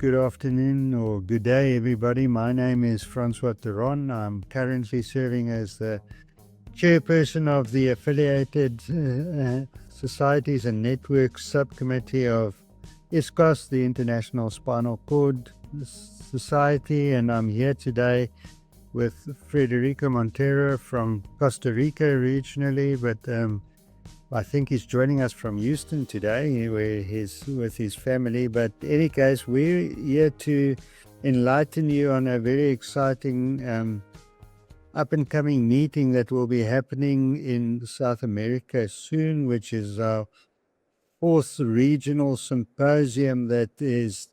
good afternoon, or good day, everybody. My name is François Theron. I'm currently serving as the chairperson of the Affiliated Societies and Networks Subcommittee of ISCoS, the International Spinal Cord Society, and I'm here today with Federico Montero from Costa Rica originally, but I think he's joining us from Houston today, where he's with his family. But in any case, we're here to enlighten you on a very exciting up-and-coming meeting that will be happening in South America soon, which is our fourth regional symposium that is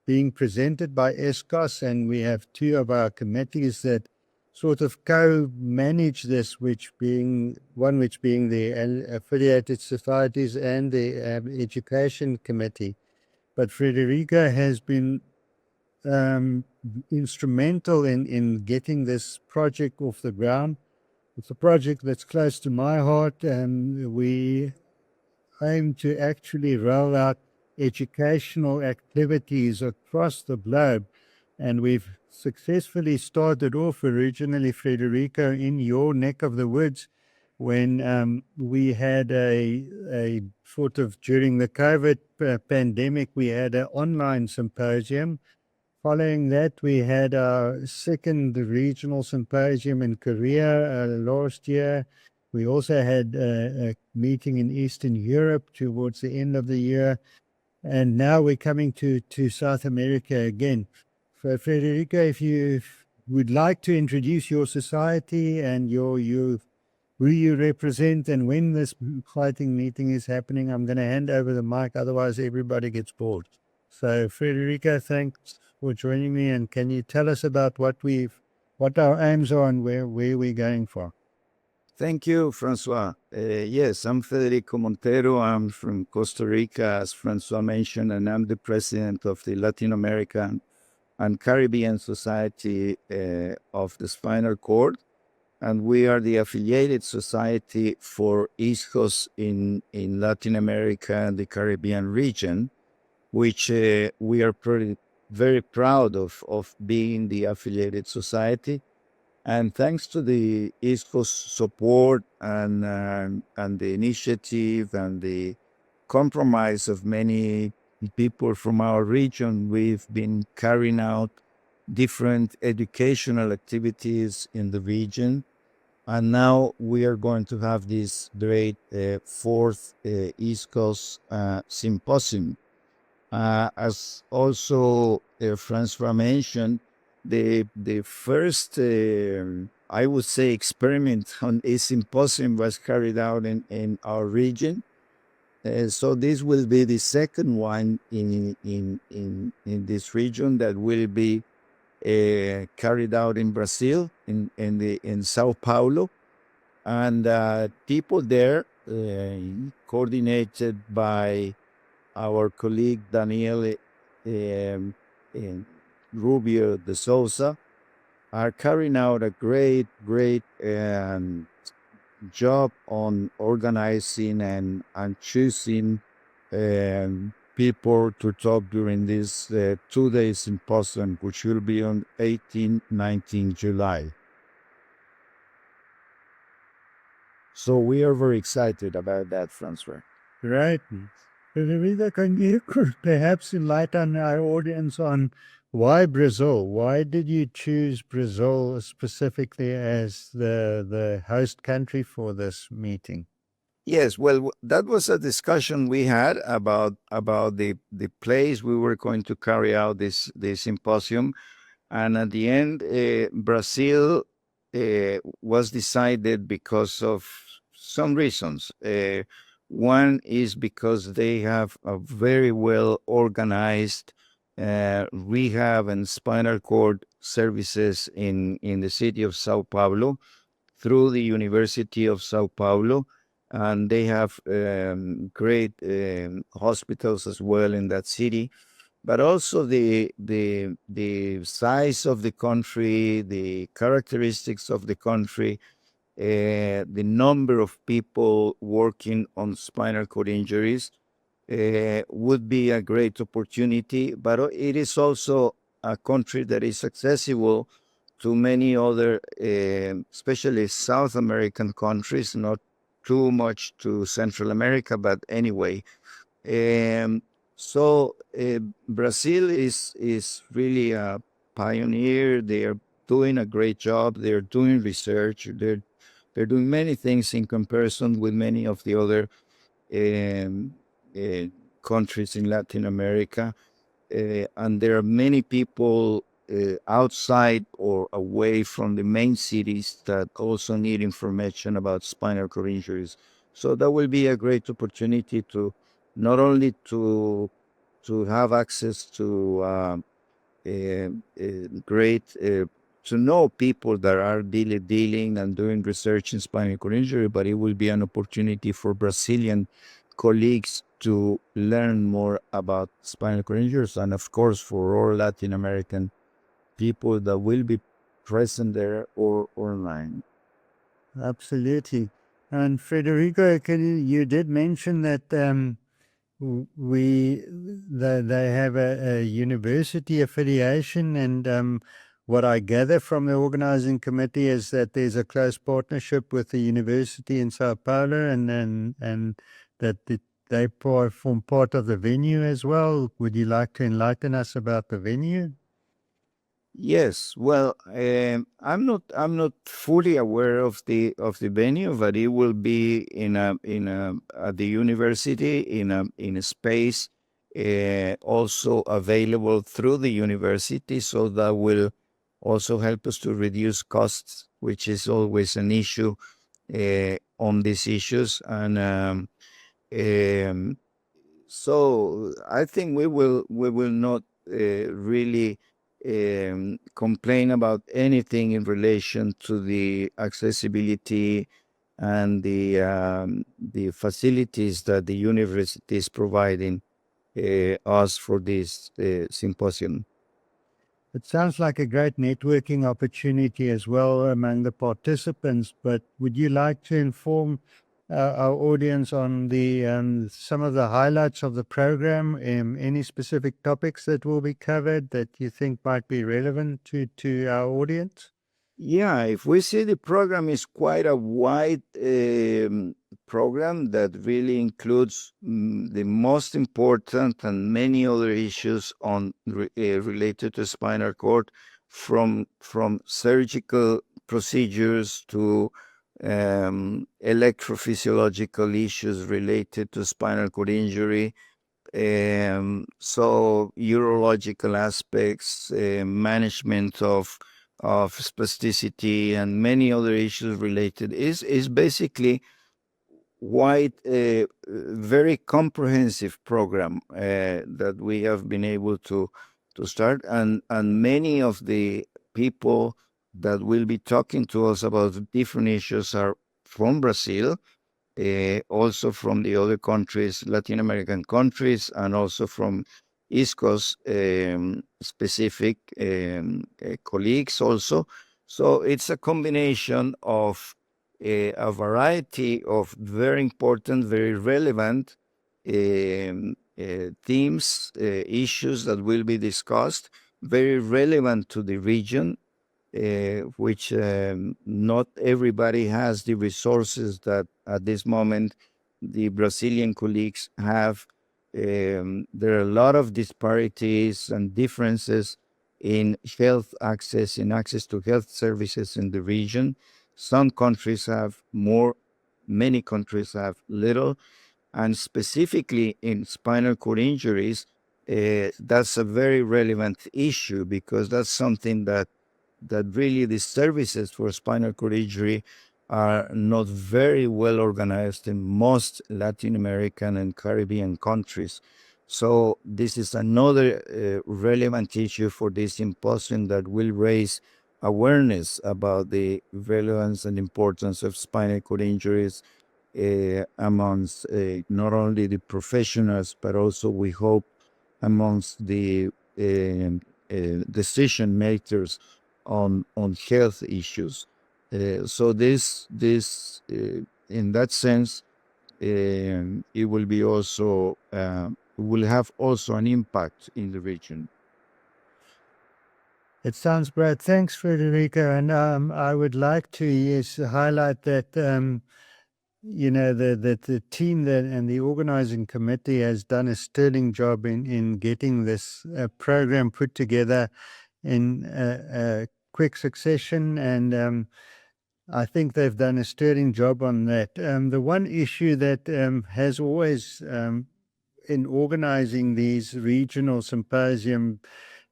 being presented by ISCoS, and we have two of our committees that sort of co-manage this, which being the Affiliated Societies and the Education Committee. But Federico has been instrumental in getting this project off the ground. It's a project that's close to my heart, and we aim to actually roll out educational activities across the globe. And we've successfully started off originally, Federico, in your neck of the woods when we had a sort of, during the COVID pandemic, we had an online symposium. Following that, we had our second regional symposium in Korea last year. We also had a meeting in Eastern Europe towards the end of the year. And now we're coming to South America again. So Federico, if you would like to introduce your society and who you represent and when this exciting meeting is happening, I'm going to hand over the mic, otherwise everybody gets bored. So Federico, thanks for joining me, and can you tell us about what our aims are and where we're going for? Thank you, François. Yes, I'm Federico Montero. I'm from Costa Rica, as François mentioned, and I'm the president of the Latin American and Caribbean Society of the Spinal Cord. And we are the affiliated society for ISCoS in Latin America and the Caribbean region, which we are very proud of being the affiliated society. And thanks to the ISCoS support and the initiative and the compromise of many people from our region, we've been carrying out different educational activities in the region. And now we are going to have this great fourth ISCoS symposium. As also François mentioned, the first, I would say, experiment on a symposium was carried out in our region. So this will be the second one in this region that will be carried out in Brazil, in São Paulo, and people there, coordinated by our colleague Daniel Rubio de Souza, are carrying out a great job on organizing and choosing people to talk during this 2-day symposium, which will be on 18-19 July. So we are very excited about that, François. Right. Federico, can you perhaps enlighten our audience on why Brazil? Why did you choose Brazil specifically as the host country for this meeting? Yes, well, that was a discussion we had about the place we were going to carry out this symposium, and at the end, Brazil was decided because of some reasons. One is because they have a very well organized rehab and spinal cord services in the city of Sao Paulo through the University of Sao Paulo, and they have great hospitals as well in that city. But also the size of the country, the characteristics of the country, the number of people working on spinal cord injuries would be a great opportunity, but it is also a country that is accessible to many other, especially South American countries, not too much to Central America, but anyway. Um, so Brazil is really a pioneer. They are doing a great job. They're doing research. They're doing many things in comparison with many of the other um, uh, countries in Latin America. And there are many people outside or away from the main cities that also need information about spinal cord injuries. So that will be a great opportunity to not only to have access to great to know people that are dealing and doing research in spinal cord injury, but it will be an opportunity for Brazilian colleagues to learn more about spinal cord injuries, and of course for all Latin American people that will be present there or online. Absolutely. And Federico, you did mention that they have a university affiliation, and what I gather from the organizing committee is that there's a close partnership with the university in Sao Paulo, and that they form part of the venue as well. Would you like to enlighten us about the venue? Yes, well, I'm not fully aware of the venue, but it will be in a at the university in a space also available through the university, so that will also help us to reduce costs, which is always an issue on these issues, and um, so I think we will not really complain about anything in relation to the accessibility and the facilities that the university is providing us for this symposium. It sounds like a great networking opportunity as well among the participants, but would you like to inform our audience on the some of the highlights of the program, any specific topics that will be covered that you think might be relevant to our audience? Yeah, if we see the program is quite a wide program that really includes the most important and many other issues on related to spinal cord, from surgical procedures to electrophysiological issues related to spinal cord injury. So urological aspects, management of spasticity, and many other issues related is basically quite a very comprehensive program that we have been able to start, and many of the people that will be talking to us about different issues are from Brazil, also from the other countries, Latin American countries, and also from ISCoS specific colleagues also. So it's a combination of a variety of very important, very relevant themes, issues that will be discussed, very relevant to the region, which not everybody has the resources that at this moment the Brazilian colleagues have. There are a lot of disparities and differences in health access, in access to health services in the region. Some countries have more, many countries have little, and specifically in spinal cord injuries, that's a very relevant issue, because that's something that really the services for spinal cord injury are not very well organized in most Latin American and Caribbean countries. So this is another relevant issue for this symposium that will raise awareness about the relevance and importance of spinal cord injuries amongst not only the professionals, but also we hope amongst the decision makers on health issues. So this in that sense, it will be also will have also an impact in the region. It sounds great. Thanks, Federico. And I would like to highlight that the team and the organizing committee has done a sterling job in getting this program put together in a quick succession, and I think they've done a sterling job on that. The one issue that has always in organizing these regional symposium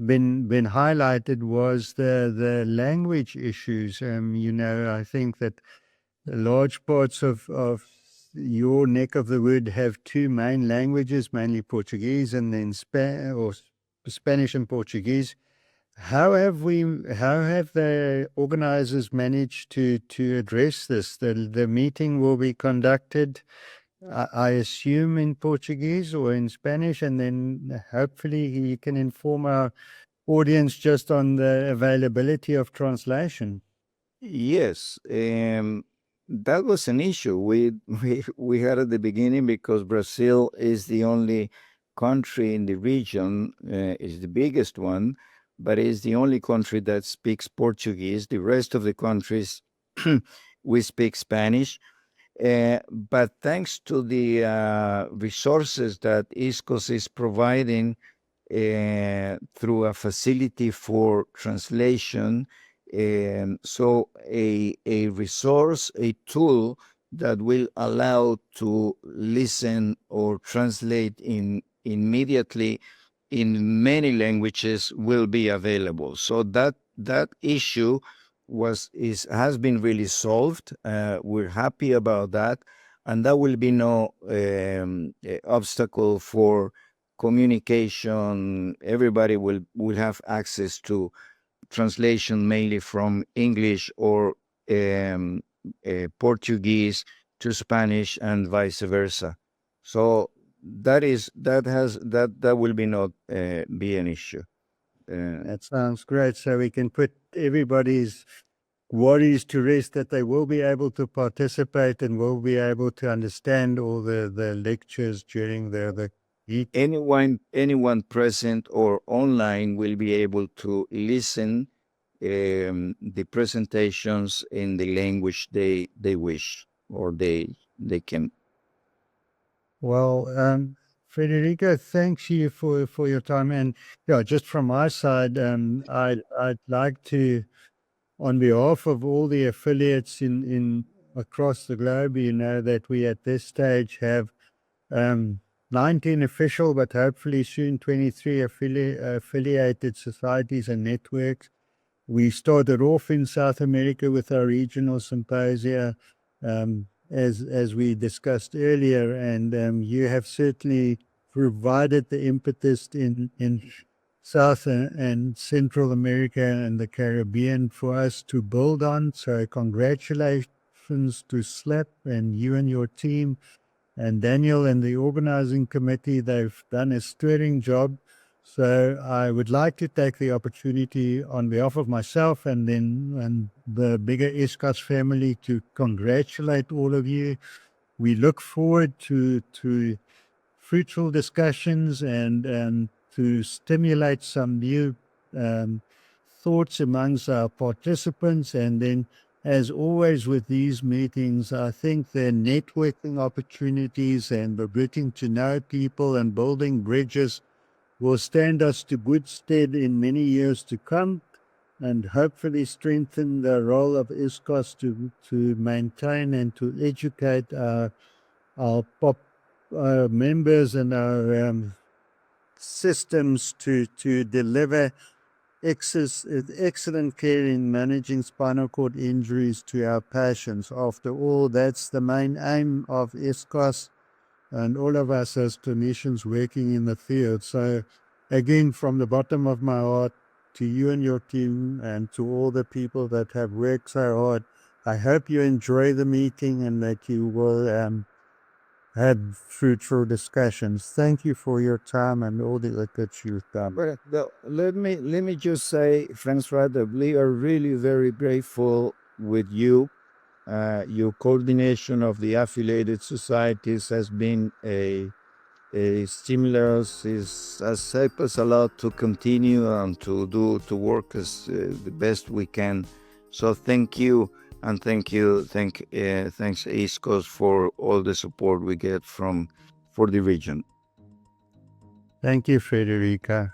been highlighted was the language issues. I think that large parts of your neck of the wood have two main languages, mainly Portuguese and then Spanish and Portuguese. How have the organizers managed to address this? The meeting will be conducted, I assume, in Portuguese or in Spanish, and then hopefully you can inform our audience just on the availability of translation. Yes, that was an issue we had at the beginning, because Brazil is the only country in the region, is the biggest one, but is the only country that speaks Portuguese. The rest of the countries, we speak Spanish. But thanks to the resources that ISCoS is providing through a facility for translation, so a resource, a tool that will allow to listen or translate immediately in many languages will be available. So that issue has been really solved. We're happy about that, and that will be no obstacle for communication. Everybody will have access to translation, mainly from English or Portuguese to Spanish and vice versa. So that will be not be an issue. That sounds great. So we can put everybody's worries to rest, that they will be able to participate and will be able to understand all the lectures during the week. Anyone present or online will be able to listen the presentations in the language they wish, or they can. Well, Federico, thanks you for your time. And just from my side, I'd like to, on behalf of all the affiliates in across the globe, that we at this stage have 19 official, but hopefully soon 23 affiliated societies and networks. We started off in South America with our regional symposia, as we discussed earlier, and you have certainly provided the impetus in South and Central America and the Caribbean for us to build on. So congratulations to SLAP and you and your team, and Daniel and the organizing committee. They've done a sterling job. So I would like to take the opportunity on behalf of myself and the bigger ISCoS family to congratulate all of you. We look forward to fruitful discussions and to stimulate some new thoughts amongst our participants. And then, as always with these meetings, I think the networking opportunities and the getting to know people and building bridges will stand us to good stead in many years to come, and hopefully strengthen the role of ISCoS to maintain and to educate our members and our systems to deliver excellent care in managing spinal cord injuries to our patients. After all, that's the main aim of ISCoS and all of us as clinicians working in the field. So again, from the bottom of my heart, to you and your team and to all the people that have worked so hard, I hope you enjoy the meeting and that you will have fruitful discussions. Thank you for your time and all the work that you've done. But let me just say, François, that we are really very grateful with you Your coordination of the affiliated societies has been a stimulus, has helped us a lot to continue and to work as the best we can. So thank you, and thanks ISCoS for all the support we get for the region. Thank you, Federica.